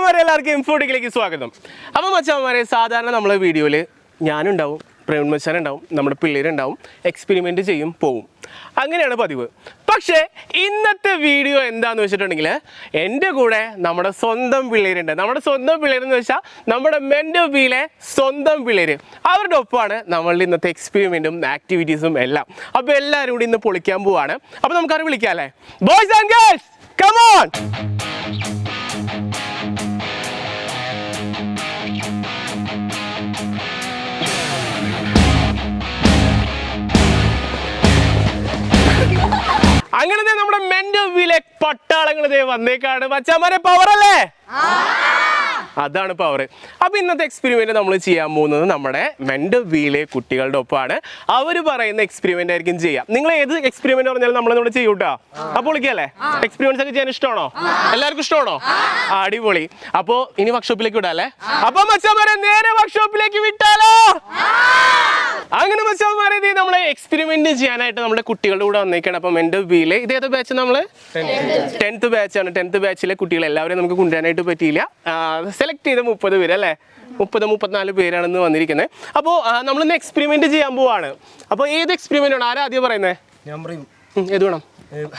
മച്ചാന്മാരെ എല്ലാവർക്കും ഇൻഫോട്ടിക്കിലേക്ക് സ്വാഗതം. അപ്പോൾ മച്ചാന്മാരെ സാധാരണ നമ്മളെ വീഡിയോയിൽ ഞാനുണ്ടാവും, പ്രവീൺ മച്ചാൻ ഉണ്ടാവും, നമ്മുടെ പിള്ളേരുണ്ടാവും, എക്സ്പെരിമെൻറ്റ് ചെയ്യും, പോവും. അങ്ങനെയാണ് പതിവ്. പക്ഷേ ഇന്നത്തെ വീഡിയോ എന്താണെന്ന് വെച്ചിട്ടുണ്ടെങ്കിൽ എൻ്റെ കൂടെ നമ്മുടെ സ്വന്തം പിള്ളേരുണ്ട്. നമ്മുടെ സ്വന്തം പിള്ളേരെന്ന് വെച്ചാൽ നമ്മുടെ മെൻ്റൽ ബിയിലെ സ്വന്തം പിള്ളേർ. അവരുടെ ഒപ്പമാണ് നമ്മളുടെ ഇന്നത്തെ എക്സ്പെരിമെൻറ്റും ആക്ടിവിറ്റീസും എല്ലാം. അപ്പോൾ എല്ലാവരും കൂടി ഇന്ന് പൊളിക്കാൻ പോവാണ്. അപ്പോൾ നമുക്കത് വിളിക്കാം അല്ലേ? Boys and girls come on. അങ്ങനത്തെ നമ്മുടെ മെന്റൽ വീലെ പട്ടാളങ്ങൾ വന്നേക്കാണ്. മച്ചാമാരെ പവർ അല്ലേ? അതാണ് പവർ. അപ്പൊ ഇന്നത്തെ എക്സ്പെരിമെന്റ് നമ്മൾ ചെയ്യാൻ പോകുന്നത് നമ്മുടെ മെന്റൽ വീലെ കുട്ടികളുടെ ഒപ്പമാണ്. അവർ പറയുന്ന എക്സ്പെരിമെന്റ് ആയിരിക്കും ചെയ്യാം. നിങ്ങൾ ഏത് എക്സ്പെരിമെന്റ് പറഞ്ഞാലും നമ്മളിവിടെ ചെയ്യൂട്ടാ. അപ്പൊ വിളിക്കല്ലേ? എക്സ്പെരിമെന്റ്സ് ഒക്കെ ചെയ്യാൻ ഇഷ്ടമാണോ? എല്ലാവർക്കും ഇഷ്ടമാണോ? അടിപൊളി. അപ്പൊ ഇനി വർക്ക്ഷോപ്പിലേക്ക് വിടാല്ലേ? അപ്പൊ മച്ചാമാരെ നേരെ വർക്ക്ഷോപ്പിലേക്ക് വിട്ടാലോ? അങ്ങനെ മച്ചാമാരെ നമ്മളെ എക്സ്പെരിമെന്റ് ചെയ്യാനായിട്ട് നമ്മുടെ കുട്ടികളുടെ കൂടെ വന്നേക്കാണ്. അപ്പൊ മെന്റൽ വീലെ ഇതേത് ബാച്ച്? നമ്മള് 10th ബാച്ചാണ്. 10th ബാച്ചിലെ കുട്ടികൾ എല്ലാവരെയും നമുക്ക് കൊണ്ടുവരാനായിട്ട് പറ്റിയില്ല. സെലക്ട് ചെയ്ത 30 പേര് അല്ലേ? 34 പേരാണെന്ന് വന്നിരിക്കുന്നത്. അപ്പോൾ നമ്മളിന്ന് എക്സ്പെരിമെന്റ് ചെയ്യാൻ പോവാണ്. അപ്പോൾ ഏത് എക്സ്പെരിമെന്റ് ആണ്? ആരാ ആദ്യം പറയുന്നത്? ഞാൻ പറയും. ഏത് വേണം?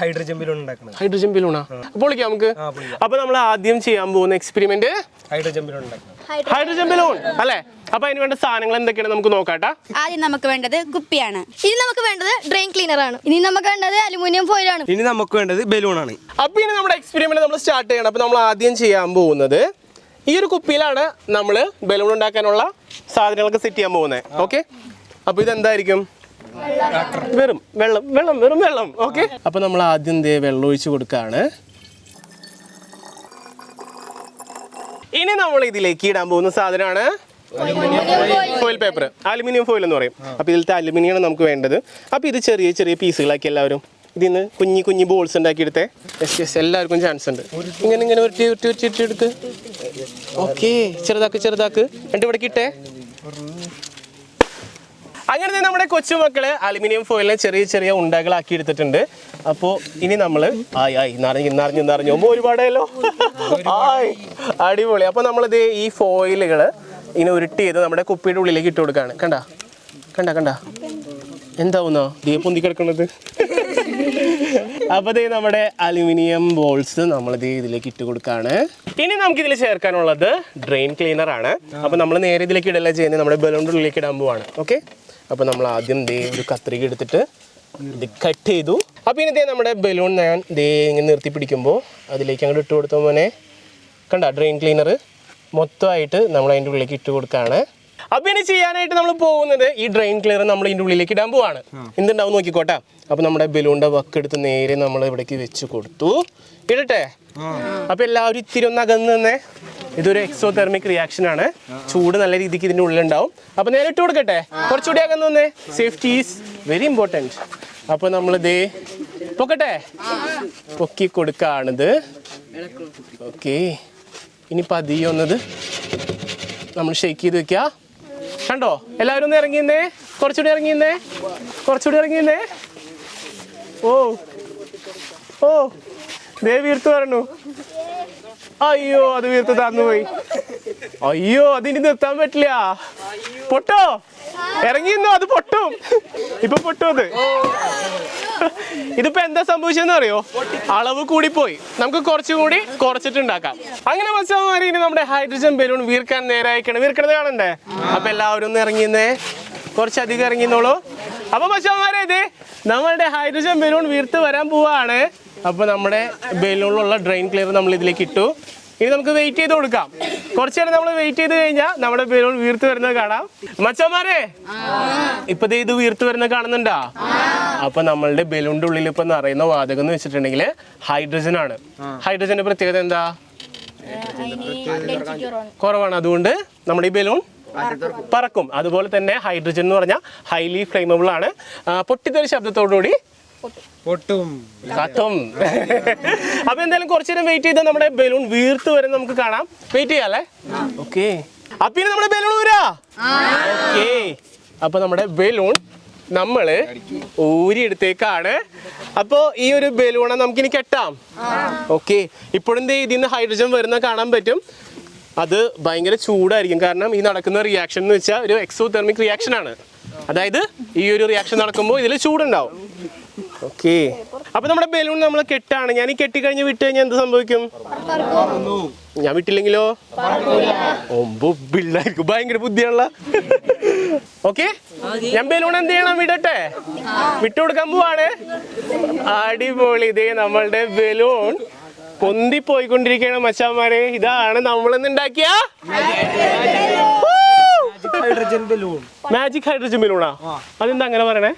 ഹൈഡ്രജൻ ബലൂൺ ഉണ്ടാക്കണം. ഹൈഡ്രജൻ ബലൂണാ? പൊളിക്കാം നമുക്ക്. അപ്പൊ നമ്മൾ ആദ്യം ചെയ്യാൻ പോകുന്ന എക്സ്പെരിമെന്റ് ഹൈഡ്രജൻ ബലൂൺ ഉണ്ടാക്കണം. ഹൈഡ്രജൻ ബലൂൺ അല്ലേ? അപ്പൊ അതിന് വേണ്ട സാധനങ്ങൾ എന്തൊക്കെയാണ് നമുക്ക് നോക്കാട്ടാ. ആദ്യം നമുക്ക് വേണ്ടത് കുപ്പിയാണ്. ഇനി നമുക്ക് വേണ്ടത് ഡ്രെയിൻ ക്ലീനർ ആണ്. ഇനി നമുക്ക് വേണ്ടത് അലുമിനിയം ഫോയിൽ ആണ്. ഇനി നമുക്ക് വേണ്ടത് ബലൂൺ ആണ്. അപ്പൊ ഇനി നമ്മുടെ എക്സ്പെരിമെന്റ് നമ്മൾ സ്റ്റാർട്ട് ചെയ്യണം. അപ്പൊ നമ്മൾ ആദ്യം ചെയ്യാൻ പോകുന്നത് ഈ ഒരു കുപ്പിയിലാണ് നമ്മൾ ബലൂൺ ഉണ്ടാക്കാനുള്ള സാധനങ്ങളൊക്കെ സെറ്റ് ചെയ്യാൻ പോകുന്നത്. ഓക്കെ, അപ്പൊ ഇതെന്തായിരിക്കും? വെറും വെള്ളം. ഓക്കെ, അപ്പൊ നമ്മൾ ആദ്യം വെള്ളം ഒഴിച്ച് കൊടുക്കാണ്. ഇനി നമ്മൾ ഇതിലേക്ക് ഇടാൻ പോകുന്ന സാധനമാണ് ഫോയിൽ പേപ്പർ, അലുമിനിയം ഫോയിൽ എന്ന് പറയും. അപ്പൊ ഇതിലത്തെ അലുമിനിയം നമുക്ക് വേണ്ടത്. അപ്പൊ ഇത് ചെറിയ ചെറിയ പീസുകളാക്കി എല്ലാവരും ഇതിന്ന് കുഞ്ഞി ബോൾസ് ഉണ്ടാക്കി എടുത്തേ. എല്ലാവർക്കും ചാൻസ് ഉണ്ട്. ഇങ്ങനെ എടുത്ത് ഓക്കെ, ചെറുതാക്ക് എന്നിട്ട് ഇവിടെ കിട്ടേ. അങ്ങനെ നമ്മുടെ കൊച്ചുമക്കള് അലുമിനിയം ഫോയിലിനെ ചെറിയ ചെറിയ ഉണ്ടകളാക്കി എടുത്തിട്ടുണ്ട്. അപ്പോൾ ഇനി നമ്മൾ നിറഞ്ഞു ഒരുപാടല്ലോ. അടിപൊളി. അപ്പോൾ നമ്മളിത് ഈ ഫോയിലുകൾ ഇങ്ങനെ ഉരുട്ടി ചെയ്ത് നമ്മുടെ കുപ്പിയുടെ ഉള്ളിലേക്ക് ഇട്ട് കൊടുക്കുകയാണ്. കണ്ട എന്താവുന്നോ പൊന്തി കിടക്കുന്നത്? അപ്പോൾ നമ്മുടെ അലുമിനിയം ബോൾസ് നമ്മളിത് ഇതിലേക്ക് ഇട്ട് കൊടുക്കുകയാണ്. ഇനി നമുക്ക് ഇതിൽ ചേർക്കാനുള്ളത് ഡ്രെയിൻ ക്ലീനർ ആണ്. അപ്പോൾ നമ്മൾ നേരെ ഇതിലേക്ക് ഇടല്ല ചെയ്യുന്നത്, നമ്മുടെ ബലൂണിൻ്റെ ഉള്ളിലേക്ക് ഇടാൻ പോവാണ്. ഓക്കെ, അപ്പോൾ നമ്മൾ ആദ്യം ഒരു കത്രിക എടുത്തിട്ട് ഇത് കട്ട് ചെയ്തു. അപ്പോൾ ഇനി നമ്മുടെ ബലൂൺ ഞാൻ ഇങ്ങനെ നിർത്തി പിടിക്കുമ്പോൾ അതിലേക്ക് അങ്ങോട്ട് ഇട്ട് കൊടുത്ത മോനെ കണ്ട ഡ്രെയിൻ ക്ലീനർ മൊത്തമായിട്ട് നമ്മൾ അതിൻ്റെ ഉള്ളിലേക്ക് ഇട്ട് കൊടുക്കുകയാണ്. അപ്പോൾ ഇനി ചെയ്യാനായിട്ട് നമ്മൾ പോകുന്നത് ഈ ഡ്രെയിൻ ക്ലീനർ നമ്മൾ ഇതിൻ്റെ ഉള്ളിലേക്ക് ഇടാൻ പോവാണ്. എന്തുണ്ടാവും നോക്കിക്കോട്ടെ. അപ്പോൾ നമ്മുടെ ബലൂണിൻ്റെ വക്കെടുത്ത് നേരെ നമ്മൾ ഇവിടേക്ക് വെച്ച് കൊടുത്തു. ഇടട്ടെ? അപ്പോൾ എല്ലാവരും ഇത്തിരി ഒന്ന് അകന്ന് തന്നെ. ഇതൊരു എക്സോതെർമിക് റിയാക്ഷൻ ആണ്. ചൂട് നല്ല രീതിക്ക് ഇതിൻ്റെ ഉള്ളിലുണ്ടാവും. അപ്പോൾ നേരെ ഇട്ട് കൊടുക്കട്ടെ. കുറച്ചുകൂടി അകന്ന് തന്നെ. Safety is very important. അപ്പോൾ നമ്മളിത് പൊക്കട്ടെ, പൊക്കി കൊടുക്കുകയാണിത്. ഓക്കെ, ഇനി പതിയെ ഒന്നത് നമ്മൾ ഷെയ്ക്ക് ചെയ്ത് വെക്കുക. കണ്ടോ? എല്ലാവരും ഒന്ന് ഇറങ്ങിയെന്നേ. കുറച്ചുകൂടി ഇറങ്ങിയെന്നേ. ഓ വീർത്ത് പറഞ്ഞു. അയ്യോ, അത് വീർത്ത് തന്നുപോയി. അയ്യോ, അതിനി നിർത്താൻ പറ്റില്ല. പൊട്ടോ? ഇറങ്ങിയെന്നോ? അത് പൊട്ടും. ഇപ്പൊ പൊട്ടും. ഇതിപ്പോ എന്താ സംഭവിച്ചെന്ന് അറിയോ? അളവ് കൂടിപ്പോയി. നമുക്ക് കുറച്ചുകൂടി കുറച്ചിട്ടുണ്ടാക്കാം. അങ്ങനെ മച്ചാമാരി ഇനി നമ്മുടെ ഹൈഡ്രജൻ ബലൂൺ വീർക്കാൻ നേരായിക്കണം. വീർക്കണത് കാണണ്ടേ? അപ്പൊ എല്ലാവരും ഒന്ന് ഇറങ്ങിയെന്നേ. കുറച്ചധികം ഇറങ്ങിന്നോളൂ. അപ്പൊ മച്ചാമാരെ നമ്മളുടെ ഹൈഡ്രജൻ ബലൂൺ വീർത്ത് വരാൻ പോവാണ്. അപ്പൊ നമ്മുടെ ബലൂണിലുള്ള ഡ്രെയിൻ ക്ലിയർ നമ്മൾ ഇതിലേക്ക് ഇട്ടു. ഇനി നമുക്ക് വെയിറ്റ് ചെയ്ത് കൊടുക്കാം. കുറച്ചു നേരം നമ്മൾ വെയിറ്റ് ചെയ്ത് കഴിഞ്ഞാൽ നമ്മുടെ ബലൂൺ വീർത്ത് വരുന്നത് കാണാം. മച്ചന്മാരെ ഇപ്പൊ ഇത് വീർത്ത് വരുന്നത് കാണുന്നുണ്ടാ? അപ്പൊ നമ്മളുടെ ബലൂണിന്റെ ഉള്ളിൽ ഇപ്പൊ നിറയുന്ന വാതകം എന്ന് വെച്ചിട്ടുണ്ടെങ്കിൽ ഹൈഡ്രജൻ ആണ്. ഹൈഡ്രജന്റെ പ്രത്യേകത എന്താ? കുറവാണ്. അതുകൊണ്ട് നമ്മുടെ ഈ ബലൂൺ പറക്കും. അതുപോലെ തന്നെ ഹൈഡ്രജൻ എന്ന് പറഞ്ഞാൽ ഹൈലി ഫ്ലെയിമബിൾ ആണ്. പൊട്ടിത്തെറി ശബ്ദത്തോടുകൂടി പൊട്ടും. അപ്പൊ എന്തായാലും കുറച്ചു നേരം വെയിറ്റ് ചെയ്താൽ നമ്മുടെ ബലൂൺ വീർത്ത് വരെ നമുക്ക് കാണാം. വെയിറ്റ് ചെയ്യാല്ലേ? ഓക്കെ, അപ്പൊ നമ്മുടെ ബലൂൺ വരാ. ഓക്കെ, അപ്പൊ നമ്മുടെ ബലൂൺ നമ്മള് ഊരിയെടുത്തേക്കാണ്. അപ്പോ ഈ ഒരു ബലൂണ നമുക്കിനി കെട്ടാം. ഓക്കെ, ഇപ്പോഴും ഇതിന്ന് ഹൈഡ്രജൻ വരുന്ന കാണാൻ പറ്റും. അത് ഭയങ്കര ചൂടായിരിക്കും, കാരണം ഈ നടക്കുന്ന റിയാക്ഷൻ എന്ന് വെച്ചാൽ ഒരു എക്സോതെർമിക് റിയാക്ഷൻ ആണ്. അതായത് ഈ ഒരു റിയാക്ഷൻ നടക്കുമ്പോൾ ഇതിൽ ചൂടുണ്ടാവും. ഓക്കെ, അപ്പൊ നമ്മുടെ ബലൂൺ നമ്മൾ കെട്ടാണ്. ഞാൻ ഈ കെട്ടിക്കഴിഞ്ഞ് വിട്ട് കഴിഞ്ഞാൽ എന്ത് സംഭവിക്കും? ഞാൻ വിട്ടില്ലെങ്കിലോ? പിള്ളേർക്ക് ഭയങ്കര ബുദ്ധിയുള്ള. ഓക്കെ, ഞാൻ ബലൂൺ എന്ത് ചെയ്യണം? വിടട്ടെ? വിട്ടുകൊടുക്കാൻ പോവാണ്. അടിപൊളി, ഇതേ നമ്മളുടെ ബലൂൺ പൊന്തി പോയിക്കൊണ്ടിരിക്കുകയാണ് മച്ചാന്മാരെ. ഇതാണ് നമ്മളിന്ന് ഉണ്ടാക്കിയ ഹൈഡ്രജൻ ബലൂൺ. മാജിക് ഹൈഡ്രജൻ ബലൂണാ? അതെന്താ അങ്ങനെ പറയണേ?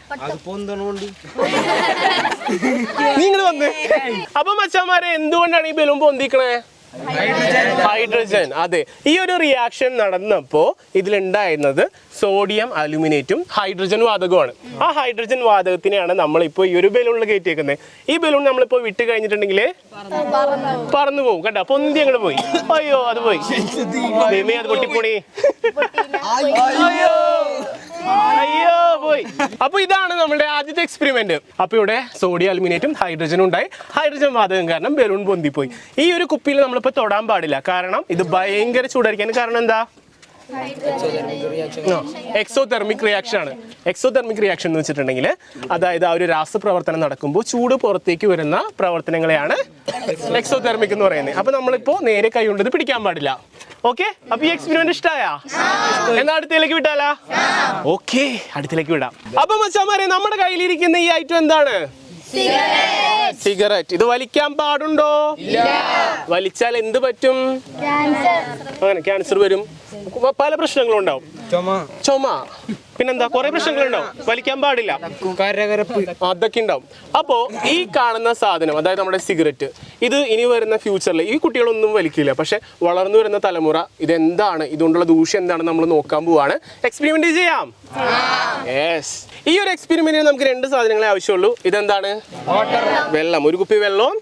നിങ്ങൾ വന്ന് അപ്പൊ മച്ചാന്മാരെ, എന്തുകൊണ്ടാണ് ഈ ബലൂൺ പൊന്തിക്കണേ? ഹൈഡ്രജൻ. അതെ, ഈ ഒരു റിയാക്ഷൻ നടന്നപ്പോ ഇതിലുണ്ടായിരുന്നത് സോഡിയം അലുമിനേറ്റും ഹൈഡ്രജൻ വാതകമാണ്. ആ ഹൈഡ്രജൻ വാതകത്തിനെയാണ് നമ്മളിപ്പോ ഈ ഒരു ബലൂണിൽ കയറ്റിയേക്കുന്നത്. ഈ ബലൂൺ നമ്മളിപ്പോ വിട്ട് കഴിഞ്ഞിട്ടുണ്ടെങ്കിൽ പറന്നു പോകും. കണ്ട, പൊന്തി അങ്ങോട്ട് പോയി. അയ്യോ, അത് പോയി. അത് പൊട്ടിപ്പോണി. അയ്യോ, പോയി. അപ്പൊ ഇതാണ് നമ്മുടെ ആദ്യത്തെ എക്സ്പെരിമെന്റ്. അപ്പൊ ഇവിടെ സോഡിയം അലുമിനേറ്റും ഹൈഡ്രജനും ഉണ്ടായി. ഹൈഡ്രജൻ വാതകം കാരണം ബലൂൺ പൊന്തിപ്പോയി. ഈ ഒരു കുപ്പിയിൽ നമ്മളിപ്പോ തൊടാൻ പാടില്ല, കാരണം ഇത് ഭയങ്കര ചൂടായിരിക്കാൻ. കാരണം എന്താ? എക്സോതെർമിക് റിയാക്ഷൻ ആണ്. എക്സോതെർമിക് റിയാക്ഷൻ എന്ന് വെച്ചിട്ടുണ്ടെങ്കിൽ അതായത് ആ ഒരു രാസപ്രവർത്തനം നടക്കുമ്പോൾ ചൂട് പുറത്തേക്ക് വരുന്ന പ്രവർത്തനങ്ങളെയാണ് എക്സോതെർമിക് എന്ന് പറയുന്നത്. അപ്പൊ നമ്മളിപ്പോ നേരെ കൈ കൊണ്ട് ഇത് പിടിക്കാൻ പാടില്ല. ഓക്കെ, അപ്പൊ ഈ എക്സ്പെരിമെന്റ് ഇഷ്ടമായാ? എന്നാ അടുത്തേക്ക് വിട്ടാലാ? ഓക്കെ, അടുത്തേക്ക് വിടാം. അപ്പൊ മച്ചാമാരെ, നമ്മുടെ കയ്യിലിരിക്കുന്ന ഈ ഐറ്റം എന്താണ്? സിഗരറ്റ്. ഇത് വലിക്കാൻ പാടുണ്ടോ? വലിച്ചാൽ എന്ത് പറ്റും? അങ്ങനെ ക്യാൻസർ വരും, പല പ്രശ്നങ്ങളും ഉണ്ടാവും. ചുമ, പിന്നെന്താ, കുറെ പ്രശ്നങ്ങളുണ്ടാവും. വലിക്കാൻ പാടില്ല, അതൊക്കെ ഉണ്ടാവും. അപ്പോ ഈ കാണുന്ന സാധനം, അതായത് നമ്മുടെ സിഗരറ്റ്, ഇത് ഇനി വരുന്ന ഫ്യൂച്ചറിൽ ഈ കുട്ടികളൊന്നും വലിക്കില്ല. പക്ഷെ വളർന്നു വരുന്ന തലമുറ ഇതെന്താണ്, ഇതുകൊണ്ടുള്ള ദൂഷ്യം എന്താണെന്ന് നമ്മൾ നോക്കാൻ പോവാണ്. എക്സ്പെരിമെന്റ് ചെയ്യാം. യെസ്, ഈ ഒരു എക്സ്പെരിമെന്റിന് നമുക്ക് 2 സാധനങ്ങളെ ആവശ്യമുള്ളൂ. ഇതെന്താണ്? വെള്ളം. ഒരു കുപ്പി വെള്ളവും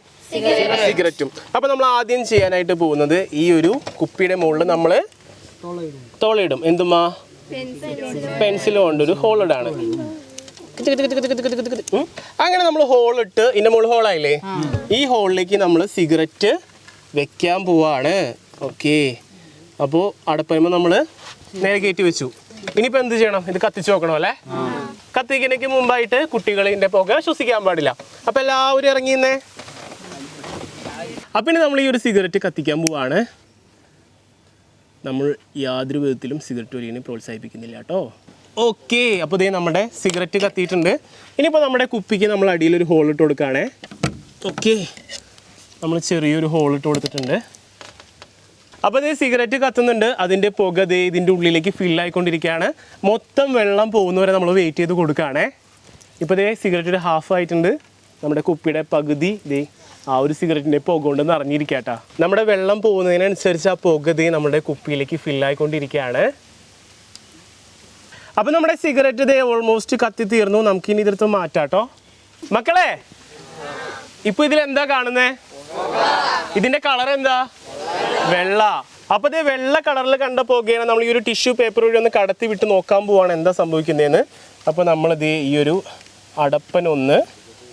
സിഗരറ്റും. അപ്പൊ നമ്മൾ ആദ്യം ചെയ്യാനായിട്ട് പോകുന്നത്, ഈ ഒരു കുപ്പിയുടെ മുകളിൽ നമ്മൾ തോളയിടും. എന്തുമാ? പെൻസിൽ കൊണ്ട് ഒരു ഹോൾ ഇടാണ്. അങ്ങനെ നമ്മൾ ഹോളിട്ട്, ഇതിന്റെ മുകളിൽ ഹോളായില്ലേ, ഈ ഹോളിലേക്ക് നമ്മൾ സിഗരറ്റ് വെക്കാൻ പോവാണ്. ഓക്കെ, അപ്പോൾ അടപ്പുമ്പോൾ നമ്മൾ നേരെ കയറ്റി വെച്ചു. ഇനിയിപ്പോൾ എന്ത് ചെയ്യണം? ഇത് കത്തിച്ച് നോക്കണം അല്ലേ? കത്തിക്കുന്നതിന് മുമ്പായിട്ട് കുട്ടികൾ ഇതിൻ്റെ പുക ശ്വസിക്കാൻ പാടില്ല. അപ്പം എല്ലാവരും ഇറങ്ങിയെന്നേ. അപ്പം ഇനി നമ്മൾ ഈ ഒരു സിഗരറ്റ് കത്തിക്കാൻ പോവാണ്. നമ്മൾ യാതൊരു വിധത്തിലും സിഗരറ്റ് വലിയെ പ്രോത്സാഹിപ്പിക്കുന്നില്ല കേട്ടോ. ഓക്കെ, അപ്പോൾ ഇതേ നമ്മുടെ സിഗരറ്റ് കത്തിയിട്ടുണ്ട്. ഇനിയിപ്പോൾ നമ്മുടെ കുപ്പിക്ക് നമ്മൾ അടിയിലൊരു ഹോൾ ഇട്ട് കൊടുക്കുകയാണേ. ഓക്കെ, നമ്മൾ ചെറിയൊരു ഹോൾ ഇട്ട് കൊടുത്തിട്ടുണ്ട്. അപ്പോൾ ഇതേ സിഗരറ്റ് കത്തുന്നുണ്ട്. അതിൻ്റെ പുക ദേ ഇതിൻ്റെ ഉള്ളിലേക്ക് ഫില്ലായിക്കൊണ്ടിരിക്കുകയാണ്. മൊത്തം വെള്ളം പോകുന്നവരെ നമ്മൾ വെയിറ്റ് ചെയ്ത് കൊടുക്കുകയാണേ. ഇപ്പോൾ ദേ സിഗരറ്റ് ഹാഫ് ആയിട്ടുണ്ട്. നമ്മുടെ കുപ്പിയുടെ പകുതി ദേ ആ ഒരു സിഗരറ്റിൻ്റെ പുക കൊണ്ട് നിറഞ്ഞിരിക്കാട്ടാ. നമ്മുടെ വെള്ളം പോകുന്നതിനനുസരിച്ച് ആ പുക ദേ നമ്മുടെ കുപ്പിയിലേക്ക് ഫില്ലായിക്കൊണ്ടിരിക്കുകയാണ്. അപ്പം നമ്മുടെ സിഗരറ്റ് ദേ ഓൾമോസ്റ്റ് കത്തി തീർന്നു. നമുക്കിനി ഇതെടുത്ത് മാറ്റാട്ടോ. മക്കളെ, ഇപ്പോൾ ഇതിലെന്താ കാണുന്നേ? ഇതിൻ്റെ കളർ എന്താ? വെള്ള. അപ്പോൾ ഇതേ വെള്ള കളറിൽ കണ്ട പുകയാണ് നമ്മൾ ഈ ഒരു ടിഷ്യൂ പേപ്പർ വഴി ഒന്ന് കടത്തി വിട്ട് നോക്കാൻ പോവാണ് എന്താ സംഭവിക്കുന്നതെന്ന്. അപ്പോൾ നമ്മളിത് ഈ ഒരു അടപ്പനൊന്ന്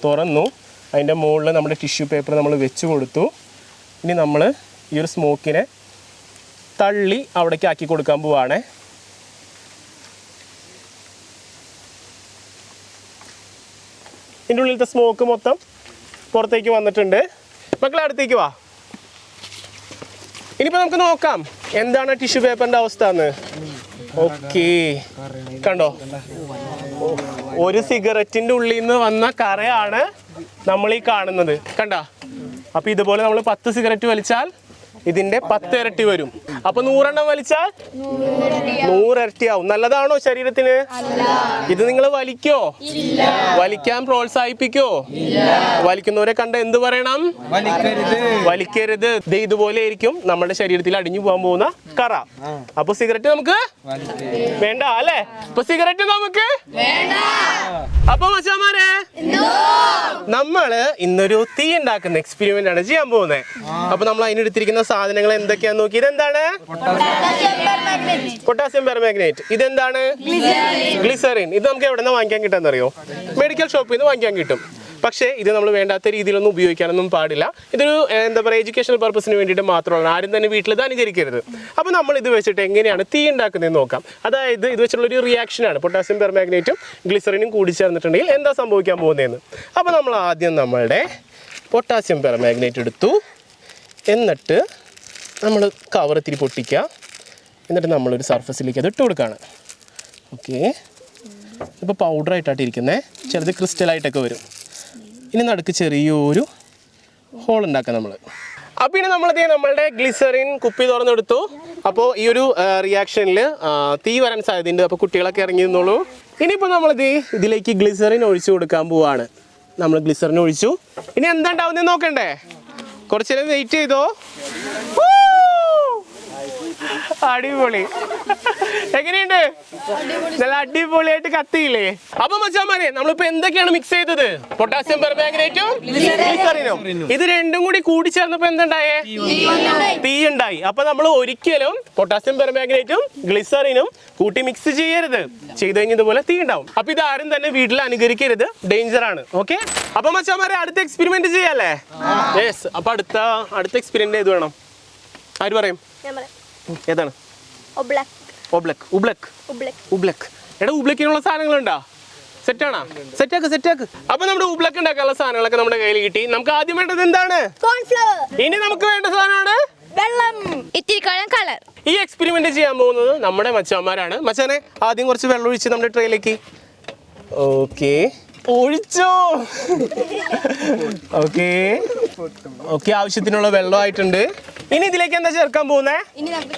തുറന്നു. അതിൻ്റെ മുകളിൽ നമ്മുടെ ടിഷ്യൂ പേപ്പർ നമ്മൾ വെച്ച് കൊടുത്തു. ഇനി നമ്മൾ ഈ ഒരു സ്മോക്കിനെ തള്ളി അവിടേക്ക് ആക്കി കൊടുക്കാൻ പോവാണ്. ഇതിൻ്റെ ഉള്ളിലത്തെ സ്മോക്ക് മൊത്തം പുറത്തേക്ക് വന്നിട്ടുണ്ട്. മക്കളെ അടുത്തേക്ക് വാ. ഇനിയിപ്പോൾ നമുക്ക് നോക്കാം എന്താണ് ടിഷ്യൂ പേപ്പറിൻ്റെ അവസ്ഥ എന്ന്. ഓക്കെ, കണ്ടോ, ഒരു സിഗരറ്റിൻ്റെ ഉള്ളിൽ നിന്ന് വന്ന കറയാണ് നമ്മൾ ഈ കാണുന്നത്. കണ്ട, അപ്പോൾ ഇതുപോലെ നമ്മൾ 10 സിഗരറ്റ് വലിച്ചാൽ ഇതിൻ്റെ 10 ഇരട്ടി വരും. അപ്പോൾ 100 എണ്ണം വലിച്ചാൽ 100 ഇരട്ടിയാവും. നല്ലതാണോ ശരീരത്തിന്? ഇത് നിങ്ങൾ വലിക്കോ? വലിക്കാൻ പ്രോത്സാഹിപ്പിക്കോ? വലിക്കുന്നവരെ കണ്ട എന്ത് പറയണം? വലിക്കരുത്. ഇതുപോലെ ആയിരിക്കും നമ്മുടെ ശരീരത്തിൽ അടിഞ്ഞു പോകാൻ പോകുന്ന കറ. അപ്പൊ സിഗരറ്റ് നമുക്ക് വേണ്ട അല്ലേ? അപ്പൊ സിഗരറ്റ് നമുക്ക് അപ്പൊ മച്ചാമാരെ നമ്മള് ഇന്നൊരു തീ ഉണ്ടാക്കുന്ന എക്സ്പെരിമെന്റ് ആണ് ചെയ്യാൻ പോകുന്നത്. അപ്പൊ നമ്മൾ അതിനെടുത്തിരിക്കുന്ന സാധനങ്ങൾ എന്തൊക്കെയാന്ന് നോക്കി. ഇതെന്താണ്? Potassium permanganate. ഇതെന്താണ്? ഗ്ലിസറിൻ. ഇത് നമുക്ക് എവിടെ നിന്ന് വാങ്ങിക്കാൻ കിട്ടാന്നറിയോ? മെഡിക്കൽ ഷോപ്പിൽ നിന്ന് വാങ്ങിക്കാൻ കിട്ടും. പക്ഷേ ഇത് നമ്മൾ വേണ്ടാത്ത രീതിയിലൊന്നും ഉപയോഗിക്കാനൊന്നും പാടില്ല. ഇതൊരു എന്താ പറയുക, എഡ്യൂക്കേഷണൽ പർപ്പസിന് വേണ്ടിയിട്ട് മാത്രമാണ്. ആരും തന്നെ വീട്ടിൽ ഇത് അനുകരിക്കരുത്. അപ്പോൾ നമ്മൾ ഇത് വെച്ചിട്ട് എങ്ങനെയാണ് തീ ഉണ്ടാക്കുന്നതെന്ന് നോക്കാം. അതായത് ഇത് വെച്ചിട്ടുള്ളൊരു റിയാക്ഷനാണ്. പൊട്ടാസ്യം പെർമാഗ്നേറ്റും ഗ്ലിസറിനും കൂടി ചേർന്നിട്ടുണ്ടെങ്കിൽ എന്താ സംഭവിക്കാൻ പോകുന്നതെന്ന്. അപ്പോൾ നമ്മൾ ആദ്യം നമ്മളുടെ പൊട്ടാസ്യം പെർമാഗ്നേറ്റ് എടുത്തു. എന്നിട്ട് നമ്മൾ കവർ ഇത്തിരി പൊട്ടിക്കുക. എന്നിട്ട് നമ്മളൊരു സർഫസിലേക്ക് അത് ഇട്ട് കൊടുക്കുകയാണ്. ഓക്കെ, ഇപ്പോൾ പൗഡറായിട്ടാണ് ഇരിക്കുന്നത്. ചിലത് ക്രിസ്റ്റലായിട്ടൊക്കെ വരും. ഇനി നടുക്ക് ചെറിയൊരു ഹോൾ ഉണ്ടാക്കാം നമ്മൾ. അപ്പോൾ ഇനി നമ്മളുടെ ഗ്ലിസറിൻ കുപ്പി തുറന്നെടുത്തു. അപ്പോൾ ഈ ഒരു റിയാക്ഷനിൽ തീ വരാൻ സാധ്യതയുണ്ട്. അപ്പോൾ കുട്ടികളൊക്കെ ഇറങ്ങി നിന്നോളൂ. ഇനിയിപ്പോൾ ഇതിലേക്ക് ഗ്ലിസറിൻ ഒഴിച്ചു കൊടുക്കാൻ പോവാണ്. നമ്മൾ ഗ്ലിസറിൻ ഒഴിച്ചു. ഇനി എന്താ ഉണ്ടാവുന്നത് നോക്കണ്ടേ? കുറച്ച് നേരം വെയിറ്റ് ചെയ്തോ. അടിപൊളി. എങ്ങനെയുണ്ട്? നല്ല അടിപൊളിയായിട്ട് കത്തിയില്ലേ? അപ്പൊ മച്ചാമാരെ നമ്മളിപ്പോ എന്തൊക്കെയാണ് മിക്സ് ചെയ്തത്? പൊട്ടാസ്യം പെർമാഗ്നേറ്റും ഗ്ലിസറിനും. ഇത് രണ്ടും കൂടി കൂടിച്ചേർന്നപ്പോ എന്തുണ്ടായേ? തീ ഉണ്ടായി. അപ്പൊ നമ്മൾ ഒരിക്കലും പൊട്ടാസ്യം പെർമാഗ്നേറ്റും ഗ്ലിസറിനും കൂട്ടി മിക്സ് ചെയ്യരുത്. ചെയ്ത് കഴിഞ്ഞ ഇതുപോലെ തീ ഉണ്ടാവും. അപ്പൊ ഇത് ആരും തന്നെ വീട്ടിൽ അനുകരിക്കരുത്, ഡേഞ്ചർ ആണ്. ഓക്കെ, അപ്പൊ മച്ചാമാരെ അടുത്ത എക്സ്പെരിമെന്റ് ചെയ്യാല്ലേ? യെസ്. അപ്പൊ അടുത്ത എക്സ്പെരിമെന്റ് ഏത് വേണം? ആര് പറയും? ഏതാണ്? ഉബ്ലക്ക്. എടാ, ഉബ്ലക്കിനുള്ള സാധനങ്ങളുണ്ടോ? സെറ്റാണോ? സെറ്റാക്ക്. അപ്പൊ നമ്മുടെ ഉബ്ലക്ക് ഉണ്ടാക്കാനുള്ള സാധനങ്ങളൊക്കെ നമ്മുടെ കയ്യിൽ കിട്ടി. നമുക്ക് ആദ്യം വേണ്ടത് എന്താണ്? ഇനി നമുക്ക് വേണ്ട സാധനമാണ് വെള്ളം, ഇത്തിരി കളർ. ഈ എക്സ്പെരിമെന്റ് ചെയ്യാൻ പോകുന്നത് നമ്മുടെ മച്ചാന്മാരാണ്. മച്ചാനെ ആദ്യം കുറച്ച് വെള്ളം ഒഴിച്ച് നമ്മുടെ ട്രേയിലേക്ക്. ഓക്കെ, ഒഴിച്ചോ. ഓക്കെ, ആവശ്യത്തിനുള്ള വെള്ളമായിട്ടുണ്ട്. ഇനി ഇതിലേക്ക് എന്താ ചേർക്കാൻ പോകുന്നേ? ഇനി നമുക്ക്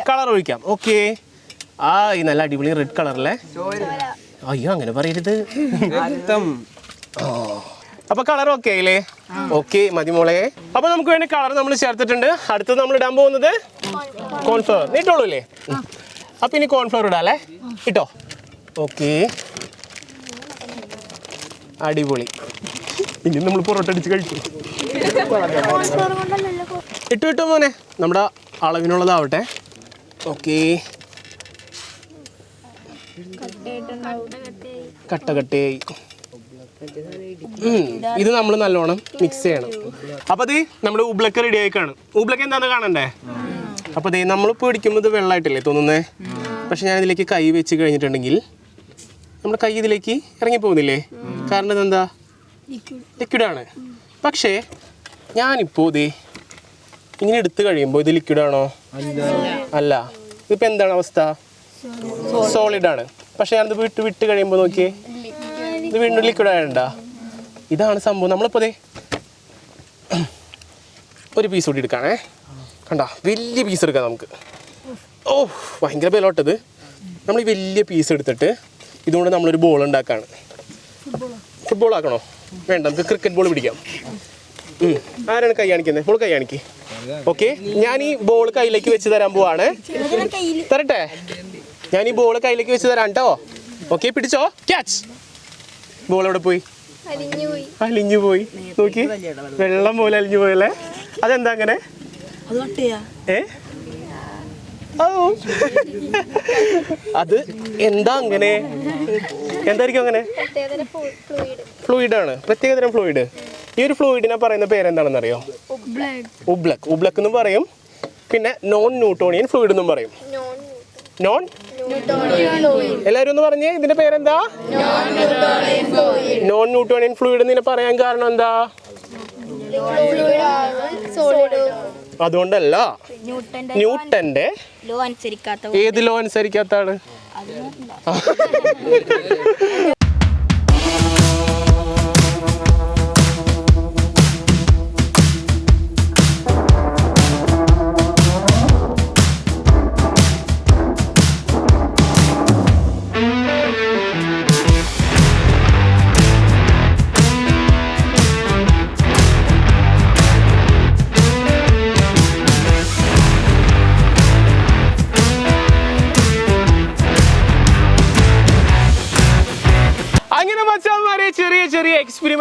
കളർ ഒഴിക്കാം. ഓക്കെ, ഈ നല്ല അടിപൊളി റെഡ് കളറല്ലേ? അയ്യോ, അങ്ങനെ പറയരുത്. അപ്പൊ കളർ ഓക്കെ അല്ലേ? ഓക്കെ, മതി മോളെ. അപ്പൊ നമുക്ക് വേണ്ടി കളർ നമ്മൾ ചേർത്തിട്ടുണ്ട്. അടുത്തത് നമ്മൾ ഇടാൻ പോകുന്നത് കോൺഫ്ലവർ. നീട്ടോളൂ അല്ലേ? അപ്പൊ ഇനി കോൺഫ്ലവർ ഇടാല്ലേ? ഇട്ടോ. ഓക്കെ, അടിപൊളി. ഇനി നമ്മൾ പൊറോട്ട അടിച്ച് കഴിക്കും. ഇട്ടു മോനെ, നമ്മുടെ അളവിനുള്ളതാവട്ടെ. ഓക്കെ, കട്ടയായി. ഇത് നമ്മൾ നല്ലോണം മിക്സ് ചെയ്യണം. അപ്പൊ അത് നമ്മുടെ ഉബ്ലക്ക് റെഡി ആയിക്കാണ്. ഉബ്ലക്ക് എന്താന്ന് കാണണ്ടേ? അപ്പൊ അതേ നമ്മളിപ്പോൾ പിടിക്കുമ്പോൾ ഇത് വെള്ളമായിട്ടല്ലേ തോന്നുന്നേ? പക്ഷെ ഞാൻ ഇതിലേക്ക് കൈ വെച്ച് കഴിഞ്ഞിട്ടുണ്ടെങ്കിൽ നമ്മുടെ കൈ ഇതിലേക്ക് ഇറങ്ങിപ്പോകുന്നില്ലേ? കാരണം ഇതെന്താ? ലിക്വിഡാണ്. പക്ഷേ ഞാനിപ്പോൾ ഇതേ ഇങ്ങനെ എടുത്തു കഴിയുമ്പോൾ ഇത് ലിക്വിഡാണോ? അല്ല. ഇതിപ്പോൾ എന്താണ് അവസ്ഥ? സോളിഡാണ്. പക്ഷെ ഞാനിത് വിട്ട് കഴിയുമ്പോൾ നോക്കിയേ, ഇത് വീണ്ടും ലിക്വിഡായണ്ട. ഇതാണ് സംഭവം. നമ്മളിപ്പോൾ ദേ ഒരു പീസ് കൂടി എടുക്കാണേ. കണ്ട, വലിയ പീസ് എടുക്കാം നമുക്ക്. ഓ, ഭയങ്കര ബലോട്ടത്. നമ്മൾ ഈ വലിയ പീസ് എടുത്തിട്ട് ഇതുകൊണ്ട് നമ്മളൊരു ബോൾ ഉണ്ടാക്കുകയാണ്. ഫുട്ബോൾ ആക്കണോ? വേണ്ട, നമുക്ക് ക്രിക്കറ്റ് ബോൾ പിടിക്കാം. ആരാണ് കൈ കാണിക്കുന്നത്? ബോൾ കൈ കാണിക്ക്. ഓക്കെ, ഞാൻ ഈ ബോൾ കയ്യിലേക്ക് വെച്ച് തരാൻ പോവാണ്. തരട്ടെ? ഞാൻ ഈ ബോൾ കയ്യിലേക്ക് വെച്ച് തരാം കേട്ടോ. ഓക്കെ, പിടിച്ചോ. ക്യാച്ച്. ബോൾ എവിടെ പോയി? അലിഞ്ഞു പോയി. നോക്കി, വെള്ളം പോലെ അലിഞ്ഞു പോയല്ലേ? അതെന്താ അങ്ങനെ? അത് എന്താ അങ്ങനെ? എന്തായിരിക്കും അങ്ങനെ? ഫ്ലൂയിഡാണ്, പ്രത്യേകതരം ഫ്ലൂയിഡ്. ഈ ഒരു ഫ്ലൂയിഡിനെ പറയുന്ന പേരെന്താണെന്ന് അറിയോ? ഉബ്ലക്ക് എന്നും പറയും. പിന്നെ നോൺ ന്യൂട്ടോണിയൻ ഫ്ലൂയിഡ് എന്നും പറയും. എല്ലാവരും ഒന്ന് പറഞ്ഞേ, ഇതിന്റെ പേരെന്താ? നോൺ ന്യൂട്ടോണിയൻ ഫ്ലൂയിഡ് എന്ന് പറയാൻ കാരണം എന്താ? അതുകൊണ്ടല്ല, ന്യൂട്ടന്റെ ഏത് ലോ അനുസരിക്കാത്ത ആള്?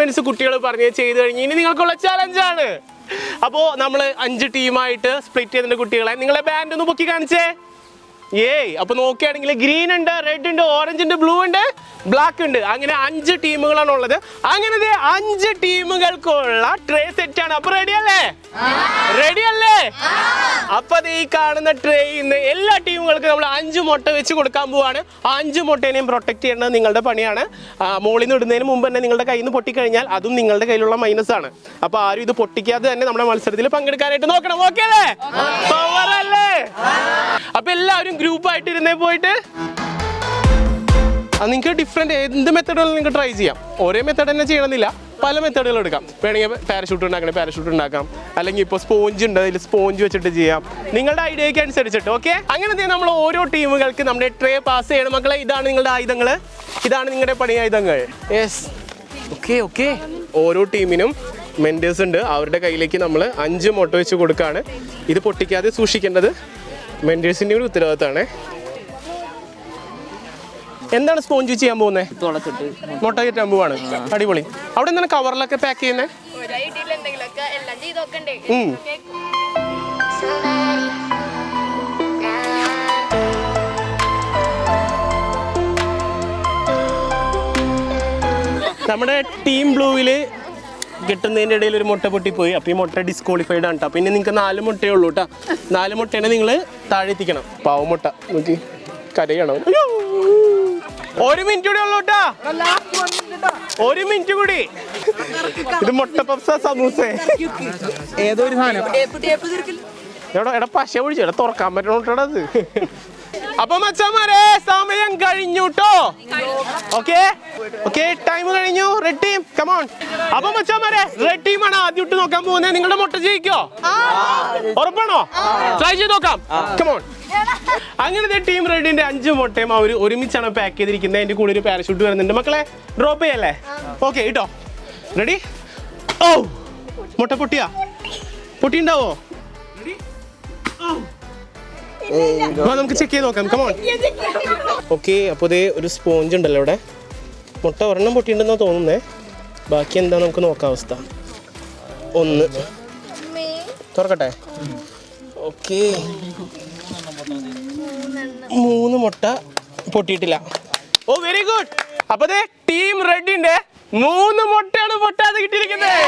എക്സ്പെരിമെന്റ്സ് കുട്ടികൾ പറഞ്ഞ് ചെയ്ത് കഴിഞ്ഞ് ഇനി നിങ്ങൾക്കുള്ള ചലഞ്ചാണ്. അപ്പോൾ നമ്മൾ 5 ടീമായിട്ട് സ്പ്ലിറ്റ് ചെയ്തിട്ടുണ്ട് കുട്ടികളെ. നിങ്ങളെ ബാൻഡ് ഒന്ന് പൊക്കി കാണിച്ചേ. അപ്പൊ നോക്കുകയാണെങ്കിൽ ഗ്രീൻ ഉണ്ട്, റെഡ് ഉണ്ട്, ഓറഞ്ച് ഉണ്ട്, ബ്ലൂ ഉണ്ട്, ബ്ലാക്ക് ഉണ്ട്. അങ്ങനെ 5 ടീമുകളാണ് ഉള്ളത്. അങ്ങനെ 5 ടീമുകൾക്കുള്ള ട്രേ സെറ്റ് ആണ്. അപ്പൊ റെഡി അല്ലേ? റെഡി അല്ലേ? അപ്പൊ ഈ കാണുന്ന ട്രേയിന്ന് എല്ലാ ടീമുകൾക്കും നമ്മൾ 5 മുട്ട വെച്ച് കൊടുക്കാൻ പോവാണ്. 5 മുട്ടേനെയും പ്രൊട്ടക്ട് ചെയ്യേണ്ടത് നിങ്ങളുടെ പണിയാണ്. മോളിൽ നിന്ന് ഇടുന്നതിന് മുമ്പ് തന്നെ നിങ്ങളുടെ കയ്യിൽ നിന്ന് പൊട്ടിക്കഴിഞ്ഞാൽ അതും നിങ്ങളുടെ കയ്യിലുള്ള മൈനസ് ആണ്. അപ്പൊ ആരും ഇത് പൊട്ടിക്കാതെ തന്നെ നമ്മുടെ മത്സരത്തിൽ പങ്കെടുക്കാനായിട്ട് നോക്കണം. ഓക്കെ അല്ലേ? പവർ അല്ലേ? അപ്പൊ എല്ലാവരും ഗ്രൂപ്പായിട്ട് ഇരുന്നേ പോയിട്ട് നിങ്ങൾക്ക് ഡിഫറെൻറ്റ് എന്ത് മെത്തേഡുകൾ നിങ്ങൾക്ക് ട്രൈ ചെയ്യാം. ഒരേ മെത്തേഡ് തന്നെ ചെയ്യണമെന്നില്ല, പല മെത്തേഡുകൾ എടുക്കാം. വേണമെങ്കിൽ പാരഷൂട്ട് ഉണ്ടാക്കണേ പാരഷൂട്ട് ഉണ്ടാക്കാം, അല്ലെങ്കിൽ ഇപ്പോൾ സ്പോഞ്ച് ഉണ്ട് അതിൽ സ്പോഞ്ച് വെച്ചിട്ട് ചെയ്യാം, നിങ്ങളുടെ ഐഡിയയ്ക്ക് അനുസരിച്ചിട്ട്. ഓക്കെ, അങ്ങനെ നമ്മൾ ഓരോ ടീമുകൾക്ക് നമ്മുടെ ട്രേ പാസ് ചെയ്യണം. മക്കളെ, ഇതാണ് നിങ്ങളുടെ ആയുധങ്ങൾ, ഇതാണ് നിങ്ങളുടെ പണി ആയുധങ്ങൾ. Yes, okay okay. ഓരോ ടീമിനും മെൻറ്റേഴ്സ് ഉണ്ട്, അവരുടെ കയ്യിലേക്ക് നമ്മൾ 5 മുട്ട വെച്ച് കൊടുക്കുകയാണ്. ഇത് പൊട്ടിക്കാതെ സൂക്ഷിക്കേണ്ടത് മെൻറ്റേഴ്സിൻ്റെ ഒരു ഉത്തരവാദിത്തമാണ്. എന്താണ് സ്പോഞ്ച് ചെയ്യാൻ പോകുന്നത്? മുട്ട കയറ്റാൻ പോവാണ്. അടിപൊളി. അവിടെ എന്താണ് കവറിലൊക്കെ പാക്ക് ചെയ്യുന്നത്? നമ്മുടെ ടീം ബ്ലൂവിൽ കിട്ടുന്നതിൻ്റെ ഇടയിൽ ഒരു മുട്ട പൊട്ടിപ്പോയി. അപ്പോൾ ഈ മുട്ട ഡിസ്ക്വാളിഫൈഡ് ആണ് കേട്ടോ. പിന്നെ നിങ്ങൾക്ക് 4 മുട്ടയേ ഉള്ളൂ കേട്ടോ. 4 മുട്ടേനെ നിങ്ങൾ താഴെ എത്തിക്കണം. പാവമുട്ട നോക്കി കരയണം. 1 മിനിറ്റ് കൂടി ഉള്ളൂ കേട്ടോ, 1 മിനിറ്റ് കൂടി. ഇത് മുട്ട പപ്സ സമൂസ ഏതോ ഒരു സാധനം. എടാ പശ ഒഴിച്ചു, എടാ തുറക്കാൻ പറ്റണോട്ടത്. അപ്പൊ മച്ചാമാരെ സമയം കഴിഞ്ഞു ട്ടോ. ഓക്കെ ഓക്കെ, ടൈം കഴിഞ്ഞു. Red team come on. അപ്പൊ മച്ചാമാരെ റെഡ് ടീമാണ് ആദ്യം ഇട്ട് നോക്കാൻ പോകുന്നത്. നിങ്ങളുടെ മുട്ട ജയിക്കോ? ഉറപ്പാണോ? ട്രൈ ചെയ്ത് നോക്കാം. കമോൺ. അങ്ങനത്തെ ടീം റെഡിന്റെ 5 മുട്ടയും അവർ ഒരുമിച്ചാണ് പാക്ക് ചെയ്തിരിക്കുന്നത്. അതിന്റെ കൂടെ ഒരു പാരഷൂട്ട് വരുന്നുണ്ട്. മക്കളെ ഡ്രോപ്പ് ചെയ്യല്ലേ? ഓക്കെ ഇട്ടോ. റെഡി? ഓ, മുട്ട പൊട്ടിയാ? പൊട്ടിണ്ടാവോ? നമുക്ക് ചെക്ക് ചെയ്ത് നോക്കാം. കമോൺ. ഓക്കെ, അപ്പോൾ ഇതേ ഒരു സ്പോഞ്ച് ഉണ്ടല്ലോ ഇവിടെ. മുട്ട ഒരെണ്ണം പൊട്ടിയിട്ടുണ്ടെന്നാ തോന്നുന്നേ. ബാക്കി എന്താ നമുക്ക് നോക്കാം അവസ്ഥ. 1 തുറക്കട്ടെ. ഓക്കെ, 3 മുട്ട പൊട്ടിയിട്ടില്ല. ഓ വെരി ഗുഡ്. അപ്പൊ ടീം റെഡിന്റെ 3 മുട്ടയാണ് പൊട്ടാതെ കിട്ടിയിരിക്കുന്നത്.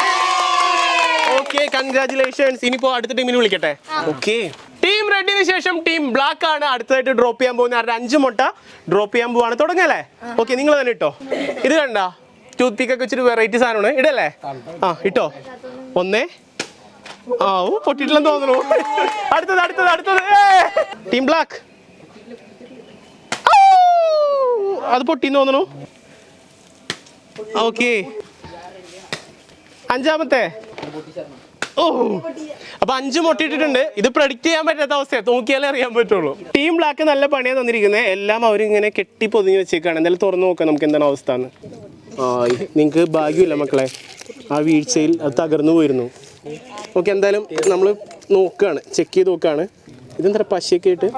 Okay, congratulations. ഇനിയിപ്പോ അടുത്ത ടീമിന് വിളിക്കട്ടെ. ഓക്കെ, ടീം റെഡിന് ശേഷം ടീം ബ്ലാക്ക് ആണ് അടുത്തതായിട്ട് ഡ്രോപ്പ് ചെയ്യാൻ പോകുന്നത്. അവരുടെ 5 മുട്ട ഡ്രോപ്പ് ചെയ്യാൻ പോവാണ്. തുടങ്ങല്ലേ? ഓക്കെ, നിങ്ങൾ തന്നെ ഇട്ടോ. ഇത് കണ്ട ടൂത്ത് പിക്ക് ഒക്കെ വെച്ചൊരു വെറൈറ്റി സാധനമാണ്. ഇടല്ലേ? ആ ഇട്ടോ. 1 പൊട്ടിട്ടില്ലെന്ന് തോന്നുന്നു. അടുത്തത് ടീം ബ്ലാക്ക്. അത് പൊട്ടിന്ന് തോന്നുന്നു. ഓക്കെ, 5ാമത്തെ. ഓ, അപ്പൊ 5 മുട്ടയിട്ടിട്ടുണ്ട്. ഇത് പ്രഡിക്റ്റ് ചെയ്യാൻ പറ്റാത്ത അവസ്ഥയാണ്, നോക്കിയാലേ അറിയാൻ പറ്റുള്ളൂ. ടീം ബ്ലാക്ക് നല്ല പണിയാണ് തന്നിരിക്കുന്നത്. എല്ലാം അവരിങ്ങനെ കെട്ടി പൊതിഞ്ഞ് വെച്ചേക്കാണ്. എന്തായാലും തുറന്നു നോക്കാം നമുക്ക് എന്താണ് അവസ്ഥ എന്ന്. നിങ്ങൾക്ക് ഭാഗ്യമില്ല മക്കളെ, ആ വീഴ്ചയിൽ അത് തകർന്നു പോയിരുന്നു. ഓക്കെ, എന്തായാലും നമ്മൾ നോക്കുകയാണ്, ചെക്ക് ചെയ്ത് നോക്കുകയാണ്. ഇതെന്താ പശയൊക്കെ ആയിട്ട്?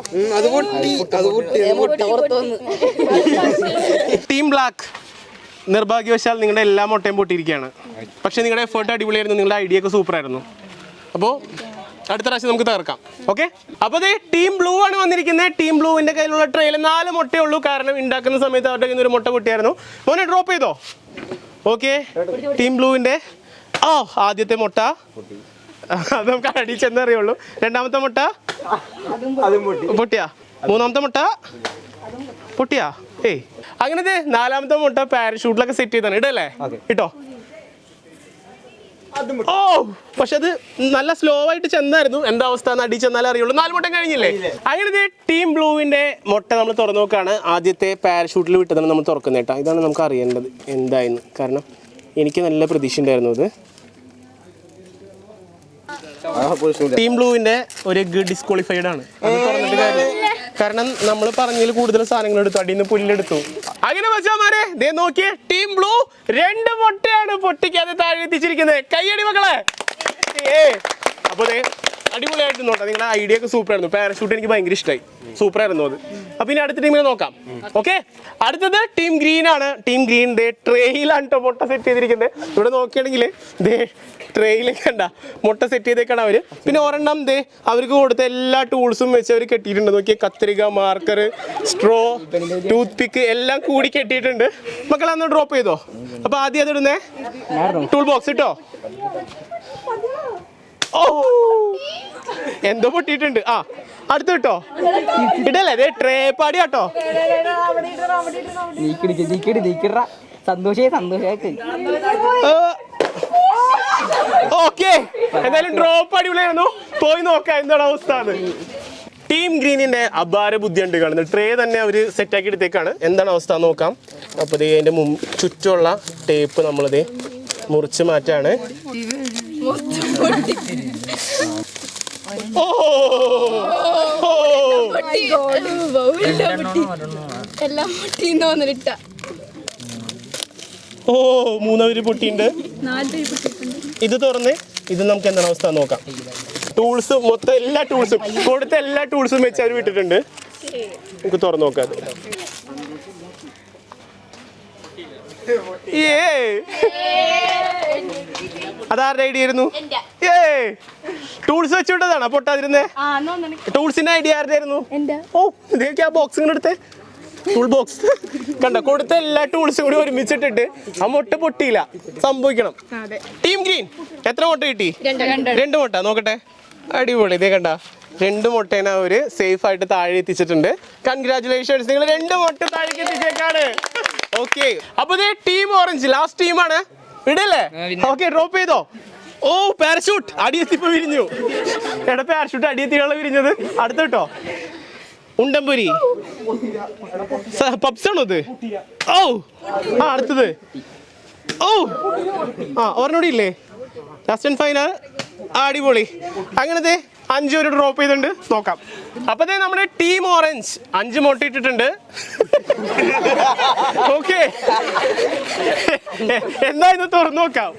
ടീം ബ്ലാക്ക് നിർഭാഗ്യവശാൽ നിങ്ങളുടെ എല്ലാ മുട്ടയും പൊട്ടിയിരിക്കുകയാണ്. പക്ഷെ നിങ്ങളുടെ എഫേർട്ട് അടിപൊളിയായിരുന്നു, നിങ്ങളുടെ ഐഡിയ ഒക്കെ സൂപ്പർ ആയിരുന്നു. അപ്പോൾ അടുത്ത പ്രാവശ്യം നമുക്ക് തകർക്കാം. ഓക്കെ, അപ്പോൾ ടീം ബ്ലൂ ആണ് വന്നിരിക്കുന്നത്. ടീം ബ്ലൂവിന്റെ കയ്യിലുള്ള ട്രെയിൽ 4 മുട്ടയേ ഉള്ളൂ. കാരണം ഉണ്ടാക്കുന്ന സമയത്ത് അവരുടെ കയ്യിൽ നിന്ന് ഒരു മുട്ട പൊട്ടിയായിരുന്നു. മോനെ ഡ്രോപ്പ് ചെയ്തോ? ഓക്കെ, ടീം ബ്ലൂവിന്റെ ആദ്യത്തെ മുട്ട അത് നമുക്ക് അടി ചെന്നറിയുള്ളൂ. 2ാമത്തെ മുട്ട പൊട്ടിയാ? 3ാമത്തെ മുട്ട പൊട്ടിയാ? അങ്ങനത്തെ 4ാമത്തെ മുട്ട പാരഷൂട്ടിലൊക്കെ സെറ്റ് ചെയ്താണ്. ഇടല്ലേ? ഇട്ടോ. ഓ, പക്ഷെ അത് നല്ല സ്ലോ ആയിട്ട് ചെന്നായിരുന്നു. എന്താ അവസ്ഥ എന്ന് അടി ചെന്നാലേ അറിയുള്ളൂ. 4 മുട്ട കഴിഞ്ഞില്ലേ? അങ്ങനത്തെ ടീം ബ്ലൂവിന്റെ മുട്ട നമ്മൾ തുറന്നു നോക്കുകയാണ്. ആദ്യത്തെ പാരഷൂട്ടിൽ വിട്ടതാണ് നമ്മൾ തുറക്കുന്നത് കേട്ടോ. ഇതാണ് നമുക്ക് അറിയേണ്ടത് എന്തായിരുന്നു. കാരണം എനിക്ക് നല്ല പ്രതീക്ഷ ഉണ്ടായിരുന്നു. ഇത് ടീം ബ്ലൂവിന്റെ ഒരു എഗ് ഡിസ്ക്വാളിഫൈഡ് ആണ്. അത് തുറന്നിട്ട് കാര്യം, കാരണം നമ്മൾ പറഞ്ഞതിൽ കൂടുതൽ സാധനങ്ങൾ എടുത്തു, അടിയിൽ നിന്ന് പുല്ലെടുത്തു. അങ്ങനെ മച്ചാമാരെ ദേ നോക്കിയേ, ടീം ബ്ലൂ 2 മുട്ടയാണ് പൊട്ടിക്കാതെ താഴെ എത്തിച്ചിരിക്കുന്നത്. കയ്യടി മക്കളെ. അപ്പോൾ അടിപൊളിയായിരുന്നു കേട്ടോ. നിങ്ങളുടെ ഐഡിയ ഒക്കെ സൂപ്പർ ആയിരുന്നു. പാരഷൂട്ട് എനിക്ക് ഭയങ്കര ഇഷ്ടമായി, സൂപ്പർ ആയിരുന്നു അത്. അപ്പൊ ഇനി അടുത്ത ടീമിനെ നോക്കാം. ഓക്കെ, അടുത്തത് ടീം ഗ്രീൻ ആണ്. ടീം ഗ്രീൻ ദേ ട്രേയിലാണ് കേട്ടോ മുട്ട സെറ്റ് ചെയ്തിരിക്കുന്നത്. ഇവിടെ നോക്കുകയാണെങ്കിൽ ദേ ട്രേയിൽ കണ്ട മുട്ട സെറ്റ് ചെയ്തേക്കാണ് അവര്. പിന്നെ ഒരെണ്ണം ദേ അവർക്ക് കൊടുത്ത എല്ലാ ടൂൾസും വെച്ച് അവർ കെട്ടിയിട്ടുണ്ട്. നോക്കിയാൽ കത്രിക, മാർക്കർ, സ്ട്രോ, ടൂത്ത് പിക്ക് എല്ലാം കൂടി കെട്ടിയിട്ടുണ്ട്. മക്കളെ അന്ന് ഡ്രോപ്പ് ചെയ്തോ. അപ്പൊ ആദ്യം അതിടുന്നേ ടൂൾ ബോക്സ് ഇട്ടോ. ഓ എന്തോ പൊട്ടിയിട്ടുണ്ട്. ആ അടുത്ത് കിട്ടോ ഇടല്ലേ. അതെ ട്രേ പാടി കേട്ടോ. ഓക്കെ, എന്തായാലും ഡ്രോപ്പ് അടിപൊളിയായിരുന്നു. പോയി നോക്കാം എന്താണ് അവസ്ഥ. ടീം ഗ്രീനിന്റെ അപാര ബുദ്ധിയുണ്ട് കാണുന്നത്. ട്രേ തന്നെ അവര് സെറ്റാക്കി എടുത്തേക്കാണ്. എന്താണ് അവസ്ഥ നോക്കാം. അപ്പോൾ ഇത് അതിന്റെ ചുറ്റുമുള്ള ടേപ്പ് നമ്മളിത് മുറിച്ച് മാറ്റാണ്. ഓ മൂന്നവര് പൊട്ടിയുണ്ട്. ഇത് തുറന്ന് ഇത് നമുക്ക് എന്താണ് അവസ്ഥ നോക്കാം. ടൂൾസ് മൊത്തം എല്ലാ ടൂൾസും കൊടുത്ത എല്ലാ ടൂൾസും വെച്ച് അവർ വിട്ടിട്ടുണ്ട്. നമുക്ക് തുറന്നു നോക്കാം. അതാരുടെ ഐഡിയ ആയിരുന്നു? ടൂൾസ് വെച്ചുകൊണ്ടതാണ് പൊട്ടാതിരുന്നേ. ടൂൾസിന്റെ ഐഡിയ ആരുടെ ആയിരുന്നു? ഓ ഇതൊക്കെ ആ ബോക്സ് ഇങ്ങനെ എടുത്തേ. ടൂൾ ബോക്സ് കണ്ട കൊടുത്ത എല്ലാ ടൂൾസും കൂടി ഒരുമിച്ചിട്ടിട്ട് ആ മുട്ട പൊട്ടിയില്ല. സംഭവിക്കണം. ടീം ഗ്രീൻ എത്ര മുട്ട കിട്ടി? 2 മുട്ട. നോക്കട്ടെ. അടിപൊളി. ഇതേ കണ്ട 2 മുട്ടേനെ അവര് സേഫ് ആയിട്ട് താഴെ എത്തിച്ചിട്ടുണ്ട്. കൺഗ്രാറ്റുലേഷൻസ്, നിങ്ങൾ 2 മുട്ട താഴേക്ക് എത്തിച്ചേക്കാണ്. ഓക്കെ, അപ്പൊ ഇതേ ടീം ഓറഞ്ച് ലാസ്റ്റ് ടീമാണ്. ഇടല്ലേ? ഓക്കെ, ഡ്രോപ്പ് ചെയ്തോ. ഓ പാരഷൂട്ട് അടിയെത്തിപ്പോ വിരിഞ്ഞു. എടാ പാരഷൂട്ട് അടിയെത്തിയുള്ള വിരിഞ്ഞത്. അടുത്ത കേട്ടോ ഉണ്ടംപുരി പപ്സ് ആണോ ഇത്? ഓ ആ അടുത്തത്. ഓ ആ ഒരെണ്ണൂടി ഇല്ലേ? Last and final. അടിപൊളി. അങ്ങനത്തെ 5 ഒരു ഡ്രോപ്പ് ചെയ്തിട്ടുണ്ട്. നോക്കാം. അപ്പത്തേ നമ്മുടെ ടീം ഓറഞ്ച് 5 മുട്ട ഇട്ടിട്ടുണ്ട്. ഓക്കെ, എന്താ ഇന്ന് തുറന്നു നോക്കാം.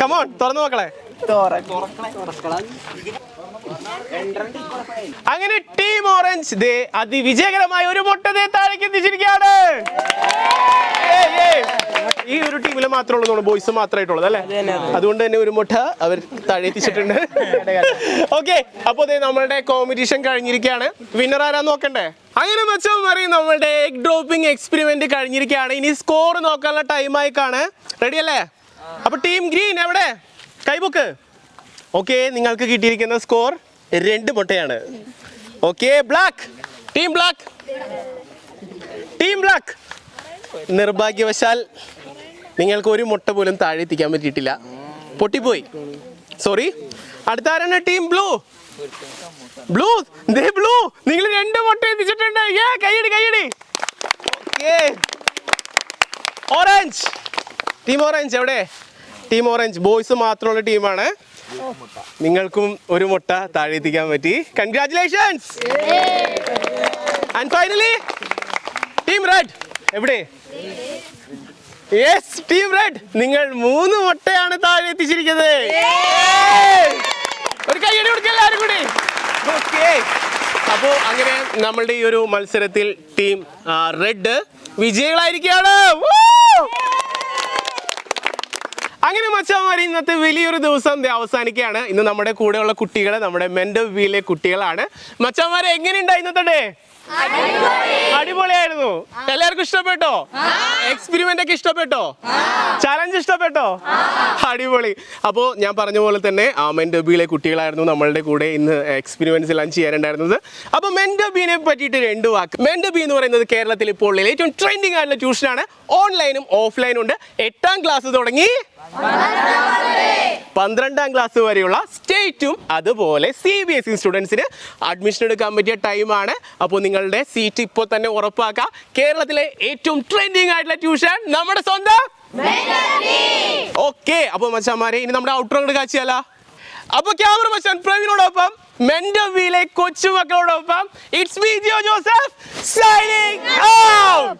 കമോൺ തുറന്നു നോക്കളെ. അങ്ങനെ ടീം ഓറഞ്ച് ദേ അതിവിജയകരമായ ഒരു മുട്ട ദേ താഴേക്ക് എത്തിച്ചിരിക്കുകയാണ്. ഈ ഒരു ടീമിൽ മാത്രമേ ഉള്ളൂ, ബോയ്സ് മാത്രമായിട്ടുള്ളത് അല്ലേ? അതുകൊണ്ട് തന്നെ ഒരു മുട്ട അവർ താഴെ എത്തിച്ചിട്ടുണ്ട്. ഓക്കെ, അപ്പൊ നമ്മളുടെ കോമ്പറ്റീഷൻ കഴിഞ്ഞിരിക്കുകയാണ്. വിന്നർ ആരാ നോക്കണ്ടേ? അങ്ങനെ മച്ചാൻ പറയും നമ്മളുടെ എഗ് ഡ്രോപ്പിംഗ് എക്സ്പെരിമെന്റ് കഴിഞ്ഞിരിക്കുകയാണ്. ഇനി സ്കോർ നോക്കാനുള്ള ടൈം ആയിക്കാണ്. റെഡി അല്ലേ? അപ്പൊ ടീം ഗ്രീൻ എവിടെ? കൈബുക്ക്. ഓക്കെ, നിങ്ങൾക്ക് കിട്ടിയിരിക്കുന്ന സ്കോർ 2 മുട്ടയാണ്. ഓക്കെ, ബ്ലാക്ക് ടീം ബ്ലാക്ക് നിർഭാഗ്യവശാൽ നിങ്ങൾക്ക് ഒരു മുട്ട പോലും താഴെ എത്തിക്കാൻ പറ്റിയിട്ടില്ല. പൊട്ടിപ്പോയി. സോറി. അടുത്ത ആരാണ്? Team blue. നിങ്ങൾ 2 മുട്ട എത്തിച്ചിട്ടുണ്ട്. കൈയടി. ഓക്കെ, ഓറഞ്ച് ടീം ഓറഞ്ച് എവിടെ? ടീം ഓറഞ്ച് ബോയ്സ് മാത്രമുള്ള ടീമാണ്. നിങ്ങൾക്കും ഒരു മുട്ട താഴെ എത്തിക്കാൻ പറ്റി. Congratulations. And finally team red എവിടെ? യെസ്, ടീം റെഡ് നിങ്ങൾ 3 മുട്ടയാണ് താഴെ എത്തിച്ചിരിക്കുന്നത്. ഒരു കൈയ്യടി കൊടുക്കുക എല്ലാവരും കൂടി. ഓക്കെ, അപ്പോൾ അങ്ങനെ നമ്മളുടെ ഈ ഒരു മത്സരത്തിൽ ടീം റെഡ് വിജയികളായിരിക്കുകയാണ്. അങ്ങനെ മച്ചാമാരി ഇന്നത്തെ വലിയൊരു ദിവസം അവസാനിക്കുകയാണ്. ഇന്ന് നമ്മുടെ കൂടെയുള്ള കുട്ടികൾ നമ്മുടെ മെന്റൽ വീലെ കുട്ടികളാണ്. മച്ചാമാരെ എങ്ങനെയുണ്ടായി ഇന്നത്തെ ഡേ? അടിപൊളിയായിരുന്നു. എല്ലാവർക്കും ഇഷ്ടപ്പെട്ടോ? എക്സ്പെരിമെന്റ് ഒക്കെ ഇഷ്ടപ്പെട്ടോ? ചലഞ്ച് ഇഷ്ടപ്പെട്ടോ? അടിപൊളി. അപ്പോൾ ഞാൻ പറഞ്ഞ പോലെ തന്നെ മെന്റൽ ബിയിലെ കുട്ടികളായിരുന്നു നമ്മളുടെ കൂടെ ഇന്ന് എക്സ്പെരിമെന്റ്സ് എല്ലാം ചെയ്യാനുണ്ടായിരുന്നത്. അപ്പോൾ മെന്റൽ ബീനെ പറ്റിയിട്ട് 2 വാക്ക്. മെന്റൽ ബി എന്ന് പറയുന്നത് കേരളത്തിൽ ഇപ്പോൾ ഏറ്റവും ട്രെൻഡിങ് ആയിട്ടുള്ള ട്യൂഷനാണ്. ഓൺലൈനും ഓഫ്ലൈനും ഉണ്ട്. 8ാം ക്ലാസ് തുടങ്ങി 12ാം ക്ലാസ് വരെയുള്ള സ്റ്റേറ്റും അതുപോലെ CBSE സ്റ്റുഡൻസിന് അഡ്മിഷൻ എടുക്കാൻ പറ്റിയ ടൈമാണ്. അപ്പോൾ നിങ്ങളുടെ സീറ്റ് ഇപ്പോൾ തന്നെ ഉറപ്പാക്കാം. കേരളത്തിലെ ഏറ്റവും ട്രെൻഡിങ് ആയിട്ടുള്ള ട്യൂഷൻ നമ്മുടെ സ്വന്തം. ഓക്കെ, അപ്പോൾ മച്ചാന്മാരെ ഇനി നമ്മുടെ ഔട്ടർ അങ്ങോട്ട് കാച്ചിയാലോ? അപ്പോൾ ക്യാമറ മച്ചാൻ പ്രവീണോടൊപ്പം മെന്റൽ വീലെ കൊച്ചുമക്കളോടൊപ്പം it's me Jio Joseph signing out.